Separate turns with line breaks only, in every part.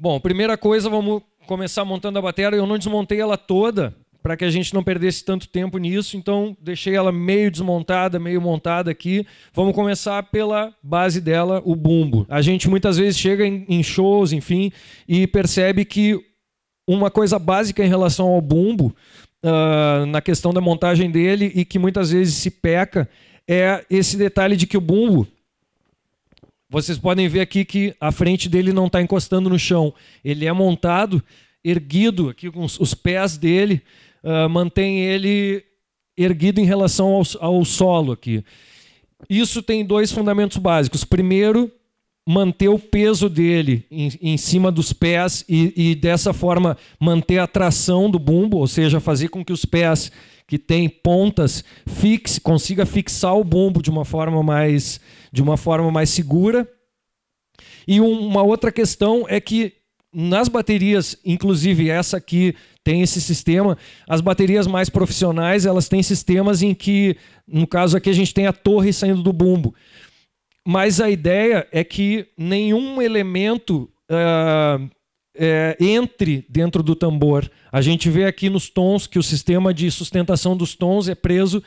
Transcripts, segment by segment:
Bom, primeira coisa, vamos começar montando a bateria. Eu não desmontei ela toda para que a gente não perdesse tanto tempo nisso, então deixei ela meio desmontada, meio montada aqui. Vamos começar pela base dela, o bumbo. A gente muitas vezes chega em shows, enfim, e percebe que uma coisa básica em relação ao bumbo, na questão da montagem dele, e que muitas vezes se peca, é esse detalhe de que o bumbo, vocês podem ver aqui que a frente dele não está encostando no chão. Ele é montado, erguido, aqui com os pés dele, mantém ele erguido em relação ao solo aqui. Isso tem dois fundamentos básicos. Primeiro, manter o peso dele em cima dos pés e dessa forma manter a tração do bumbo, ou seja, fazer com que os pés que têm pontas consiga fixar o bumbo de uma forma mais segura. E uma outra questão é que nas baterias, inclusive essa aqui tem esse sistema, as baterias mais profissionais, elas têm sistemas em que, no caso aqui, a gente tem a torre saindo do bumbo. Mas a ideia é que nenhum elemento entre dentro do tambor. A gente vê aqui nos tons que o sistema de sustentação dos tons é preso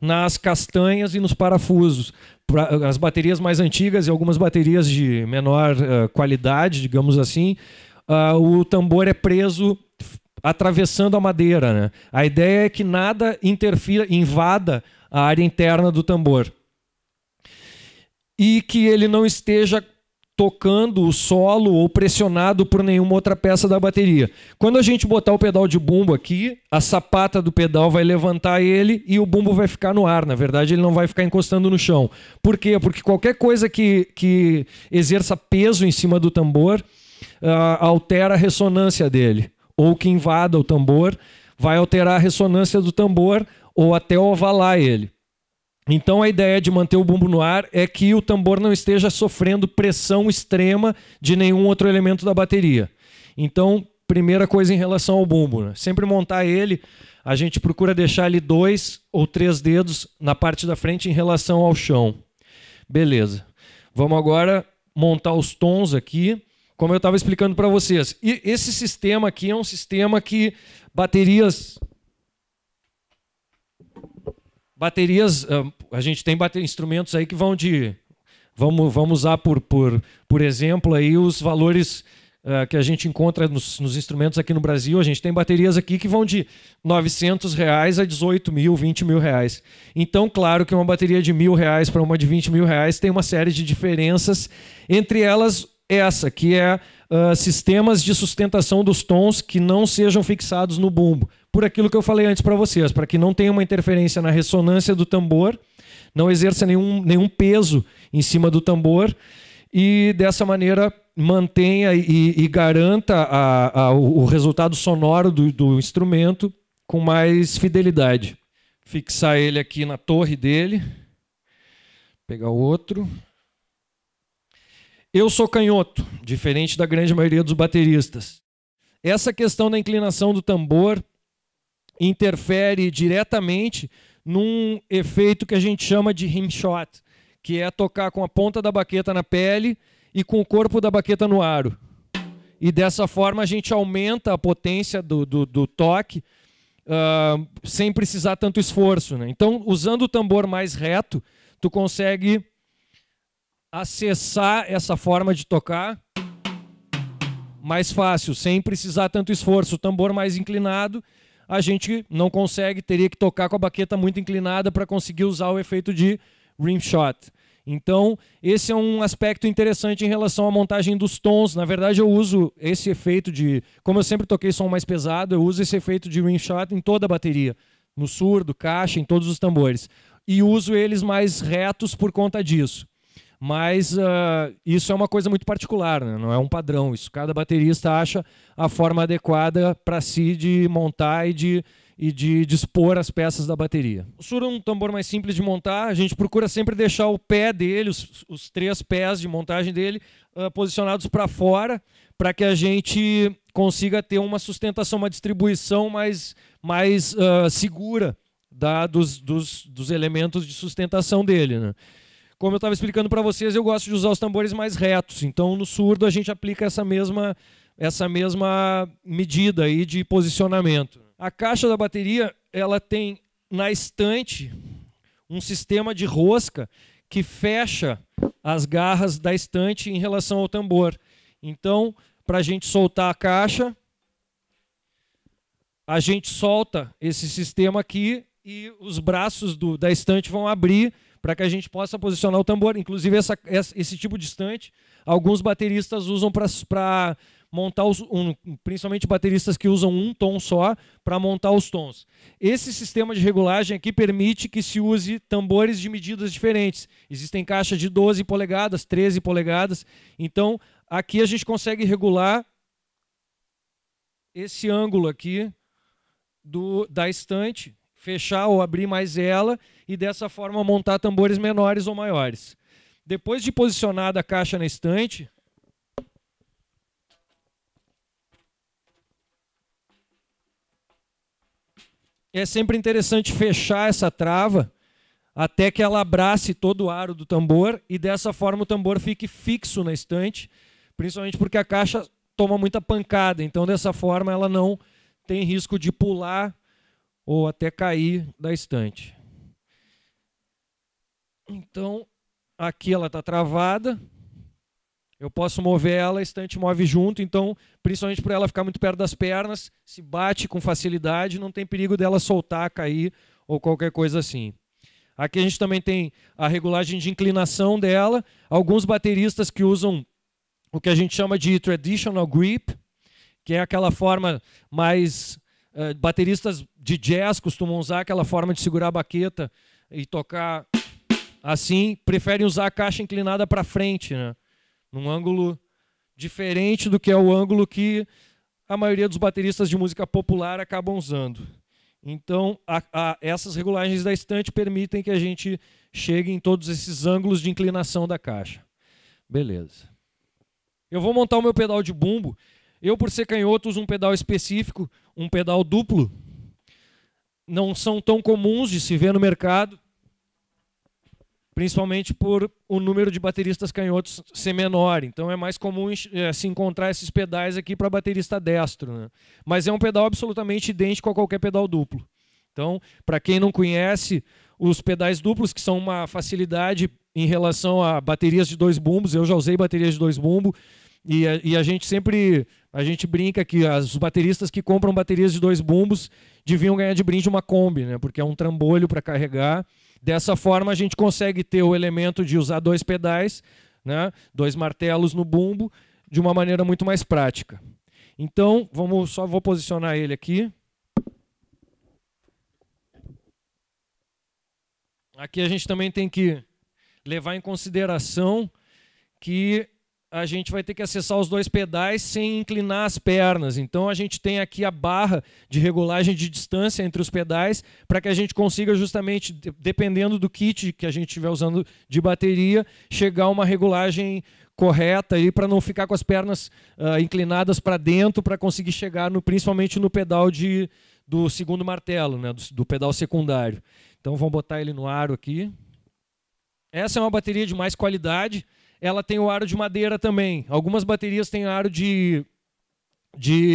nas castanhas e nos parafusos. As baterias mais antigas e algumas baterias de menor qualidade, digamos assim, o tambor é preso atravessando a madeira, né? A ideia é que nada invada a área interna do tambor. E que ele não esteja tocando o solo ou pressionado por nenhuma outra peça da bateria. Quando a gente botar o pedal de bumbo aqui, a sapata do pedal vai levantar ele e o bumbo vai ficar no ar. Na verdade, ele não vai ficar encostando no chão. Por quê? Porque qualquer coisa que exerça peso em cima do tambor altera a ressonância dele. Ou que invada o tambor vai alterar a ressonância do tambor ou até ovalar ele. Então a ideia de manter o bumbo no ar é que o tambor não esteja sofrendo pressão extrema de nenhum outro elemento da bateria. Então, primeira coisa em relação ao bumbo, né? Sempre montar ele, a gente procura deixar ele 2 ou 3 dedos na parte da frente em relação ao chão. Beleza. Vamos agora montar os tons aqui, como eu estava explicando para vocês. E esse sistema aqui é um sistema que baterias, a gente tem instrumentos aí que vão de... Vamos usar, por exemplo, aí os valores que a gente encontra nos instrumentos aqui no Brasil. A gente tem baterias aqui que vão de R$900 a 18 mil, 20 mil reais. Então, claro que uma bateria de R$1.000 para uma de 20 mil reais tem uma série de diferenças. Entre elas, essa, que é sistemas de sustentação dos tons que não sejam fixados no bumbo. Por aquilo que eu falei antes para vocês, para que não tenha uma interferência na ressonância do tambor, não exerça nenhum peso em cima do tambor e dessa maneira mantenha e garanta o resultado sonoro do instrumento com mais fidelidade. Fixar ele aqui na torre dele, pegar o outro. Eu sou canhoto, diferente da grande maioria dos bateristas. Essa questão da inclinação do tambor interfere diretamente num efeito que a gente chama de rimshot, que é tocar com a ponta da baqueta na pele e com o corpo da baqueta no aro. E dessa forma a gente aumenta a potência do toque sem precisar tanto esforço, né? Então, usando o tambor mais reto, tu consegue acessar essa forma de tocar mais fácil, sem precisar tanto esforço. O tambor mais inclinado, a gente não consegue, teria que tocar com a baqueta muito inclinada para conseguir usar o efeito de rimshot. Então, esse é um aspecto interessante em relação à montagem dos tons. Na verdade, eu uso esse efeito de... Como eu sempre toquei som mais pesado, eu uso esse efeito de rimshot em toda a bateria. No surdo, caixa, em todos os tambores. E uso eles mais retos por conta disso. Mas isso é uma coisa muito particular, né? Não é um padrão. Isso cada baterista acha a forma adequada para si de montar e de dispor as peças da bateria. O surdo é um tambor mais simples de montar. A gente procura sempre deixar o pé dele, os 3 pés de montagem dele, posicionados para fora, para que a gente consiga ter uma sustentação, uma distribuição mais segura dos elementos de sustentação dele, né? Como eu estava explicando para vocês, eu gosto de usar os tambores mais retos. Então, no surdo, a gente aplica essa mesma essa mesma medida aí de posicionamento. A caixa da bateria, ela tem na estante um sistema de rosca que fecha as garras da estante em relação ao tambor. Então, para a gente soltar a caixa, a gente solta esse sistema aqui e os braços da estante vão abrir para que a gente possa posicionar o tambor. Inclusive, esse tipo de estante, alguns bateristas usam para montar, principalmente bateristas que usam um tom só, para montar os tons. Esse sistema de regulagem aqui permite que se use tambores de medidas diferentes. Existem caixas de 12 polegadas, 13 polegadas. Então, aqui a gente consegue regular esse ângulo aqui da estante, fechar ou abrir mais ela e dessa forma montar tambores menores ou maiores. Depois de posicionada a caixa na estante, é sempre interessante fechar essa trava até que ela abrace todo o aro do tambor e dessa forma o tambor fique fixo na estante, principalmente porque a caixa toma muita pancada, então dessa forma ela não tem risco de pular ou até cair da estante. Então, aqui ela está travada, eu posso mover ela, a estante move junto, então, principalmente por ela ficar muito perto das pernas, se bate com facilidade, não tem perigo dela soltar, cair ou qualquer coisa assim. Aqui a gente também tem a regulagem de inclinação dela, alguns bateristas que usam o que a gente chama de traditional grip, que é aquela forma mais... bateristas de jazz costumam usar aquela forma de segurar a baqueta e tocar assim, preferem usar a caixa inclinada para frente, né? Num ângulo diferente do que é o ângulo que a maioria dos bateristas de música popular acabam usando. Então, essas regulagens da estante permitem que a gente chegue em todos esses ângulos de inclinação da caixa. Beleza. Eu vou montar o meu pedal de bumbo. Eu, por ser canhoto, uso um pedal específico, um pedal duplo. Não são tão comuns de se ver no mercado, principalmente por o número de bateristas canhotos ser menor. Então é mais comum se encontrar esses pedais aqui para baterista destro, né? Mas é um pedal absolutamente idêntico a qualquer pedal duplo. Então, para quem não conhece, os pedais duplos, que são uma facilidade em relação a baterias de 2 bumbos, eu já usei baterias de 2 bumbos, e a gente brinca que os bateristas que compram baterias de 2 bumbos deviam ganhar de brinde uma Kombi, né? Porque é um trambolho para carregar. Dessa forma a gente consegue ter o elemento de usar 2 pedais, né? 2 martelos no bumbo, de uma maneira muito mais prática. Então, só vou posicionar ele aqui. Aqui a gente também tem que levar em consideração que a gente vai ter que acessar os 2 pedais sem inclinar as pernas. Então a gente tem aqui a barra de regulagem de distância entre os pedais para que a gente consiga justamente, dependendo do kit que a gente estiver usando de bateria, chegar a uma regulagem correta para não ficar com as pernas inclinadas para dentro, para conseguir chegar principalmente no pedal do segundo martelo, né, do pedal secundário. Então vamos botar ele no aro aqui. Essa é uma bateria de mais qualidade. Ela tem o aro de madeira também. Algumas baterias têm aro de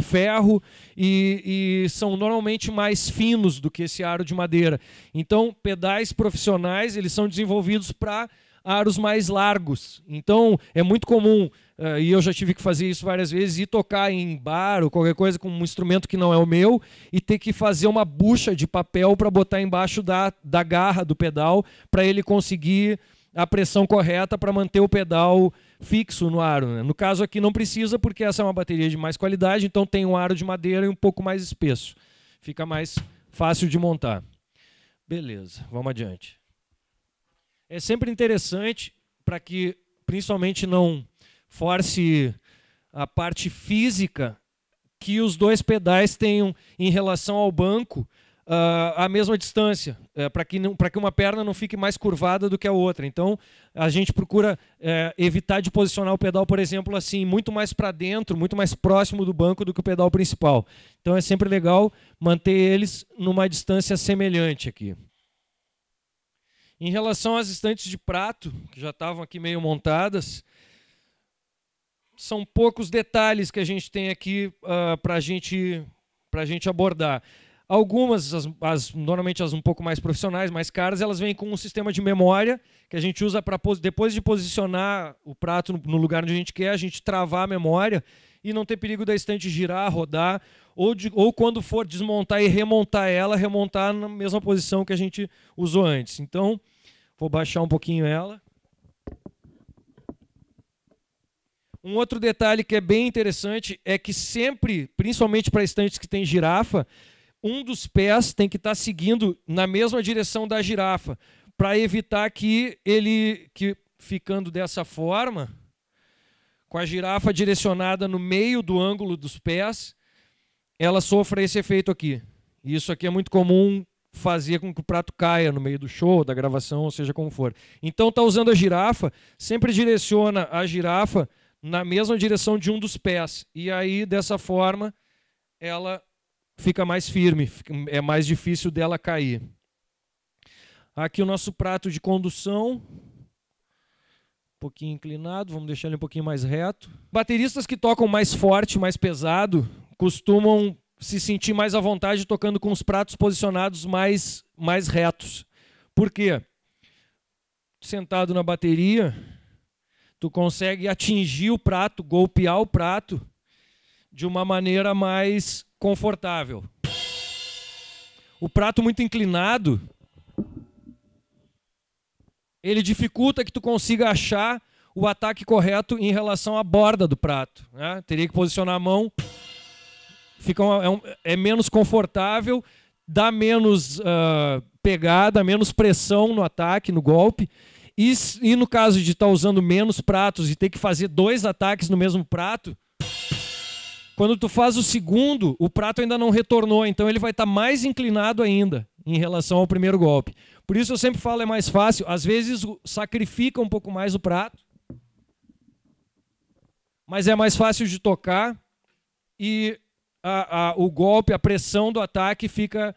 ferro e são normalmente mais finos do que esse aro de madeira. Então, pedais profissionais, eles são desenvolvidos para aros mais largos. Então, é muito comum, e eu já tive que fazer isso várias vezes, ir tocar em bar ou qualquer coisa com um instrumento que não é o meu e ter que fazer uma bucha de papel para botar embaixo da garra do pedal para ele conseguir a pressão correta para manter o pedal fixo no aro, né? No caso aqui não precisa, porque essa é uma bateria de mais qualidade, então tem um aro de madeira e um pouco mais espesso. Fica mais fácil de montar. Beleza, vamos adiante. É sempre interessante, para que principalmente não force a parte física, que os 2 pedais tenham em relação ao banco a mesma distância, para que uma perna não fique mais curvada do que a outra. Então, a gente procura evitar de posicionar o pedal, por exemplo, assim, muito mais para dentro, muito mais próximo do banco do que o pedal principal. Então, é sempre legal manter eles numa distância semelhante aqui. Em relação às estantes de prato, que já estavam aqui meio montadas, são poucos detalhes que a gente tem aqui para a gente abordar. Algumas, normalmente as um pouco mais profissionais, mais caras, elas vêm com um sistema de memória que a gente usa para, depois de posicionar o prato no lugar onde a gente quer, a gente travar a memória e não ter perigo da estante girar, rodar, ou quando for desmontar e remontar ela, remontar na mesma posição que a gente usou antes. Então, vou baixar um pouquinho ela. Um outro detalhe que é bem interessante é que sempre, principalmente para estantes que tem girafa, um dos pés tem que estar seguindo na mesma direção da girafa, para evitar que ficando dessa forma, com a girafa direcionada no meio do ângulo dos pés, ela sofra esse efeito aqui. E isso aqui é muito comum fazer com que o prato caia no meio do show, da gravação, ou seja como for. Então, tá usando a girafa, sempre direciona a girafa na mesma direção de um dos pés. E aí, dessa forma, ela fica mais firme, é mais difícil dela cair. Aqui o nosso prato de condução, um pouquinho inclinado, vamos deixar ele um pouquinho mais reto. Bateristas que tocam mais forte, mais pesado, costumam se sentir mais à vontade tocando com os pratos posicionados mais retos. Por quê? Sentado na bateria, tu consegue atingir o prato, golpear o prato de uma maneira mais confortável. O prato muito inclinado, ele dificulta que tu consiga achar o ataque correto em relação à borda do prato, né? Teria que posicionar a mão, é menos confortável, dá menos pegada, menos pressão no ataque, no golpe. E no caso de estar usando menos pratos e ter que fazer 2 ataques no mesmo prato, quando tu faz o segundo, o prato ainda não retornou, então ele vai estar mais inclinado ainda em relação ao primeiro golpe. Por isso eu sempre falo, é mais fácil, às vezes sacrifica um pouco mais o prato, mas é mais fácil de tocar e o golpe, a pressão do ataque fica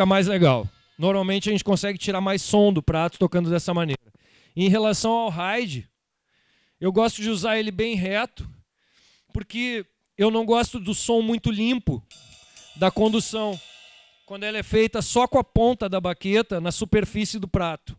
mais legal. Normalmente a gente consegue tirar mais som do prato tocando dessa maneira. E em relação ao ride, eu gosto de usar ele bem reto, porque eu não gosto do som muito limpo da condução, quando ela é feita só com a ponta da baqueta na superfície do prato.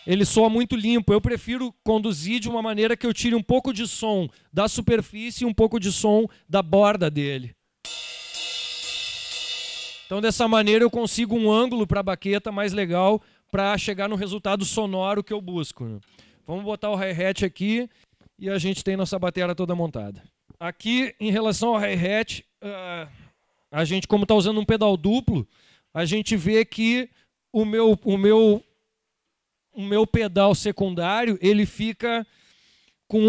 Ele soa muito limpo. Eu prefiro conduzir de uma maneira que eu tire um pouco de som da superfície e um pouco de som da borda dele. Então, dessa maneira, eu consigo um ângulo para a baqueta mais legal para chegar no resultado sonoro que eu busco. Vamos botar o hi-hat aqui e a gente tem nossa bateria toda montada. Aqui, em relação ao hi-hat, a gente, como está usando um pedal duplo, a gente vê que o meu pedal secundário, ele fica com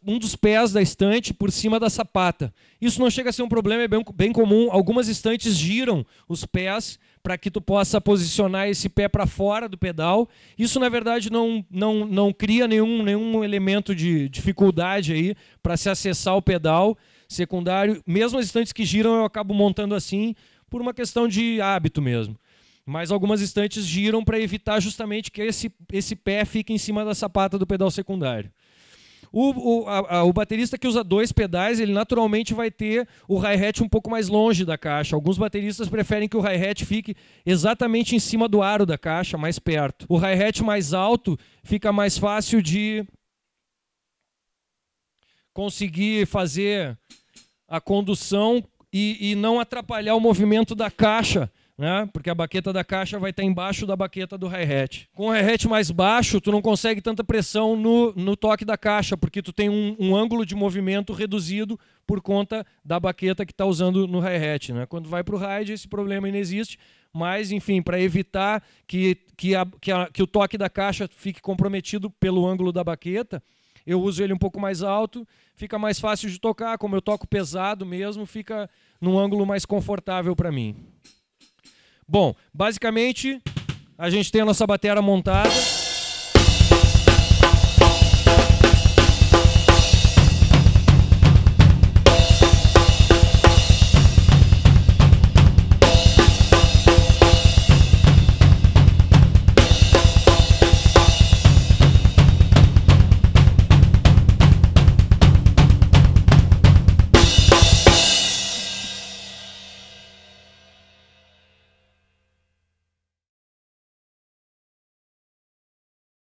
um dos pés da estante por cima da sapata. Isso não chega a ser um problema, é bem comum. Algumas estantes giram os pés para que tu possa posicionar esse pé para fora do pedal. Isso, na verdade, não cria nenhum elemento de dificuldade aí para se acessar o pedal secundário. Mesmo as estantes que giram, eu acabo montando assim por uma questão de hábito mesmo. Mas algumas estantes giram para evitar justamente que esse pé fique em cima da sapata do pedal secundário. O baterista que usa 2 pedais, ele naturalmente vai ter o hi-hat um pouco mais longe da caixa. Alguns bateristas preferem que o hi-hat fique exatamente em cima do aro da caixa, mais perto. O hi-hat mais alto fica mais fácil de conseguir fazer a condução e não atrapalhar o movimento da caixa, né? Porque a baqueta da caixa vai estar embaixo da baqueta do hi-hat. Com o hi-hat mais baixo, tu não consegue tanta pressão no toque da caixa, porque tu tem um ângulo de movimento reduzido por conta da baqueta que está usando no hi-hat, né? Quando vai para o ride, esse problema ainda existe, mas, enfim, para evitar que o toque da caixa fique comprometido pelo ângulo da baqueta, eu uso ele um pouco mais alto, fica mais fácil de tocar. Como eu toco pesado mesmo, fica num ângulo mais confortável para mim. Bom, basicamente, a gente tem a nossa bateria montada.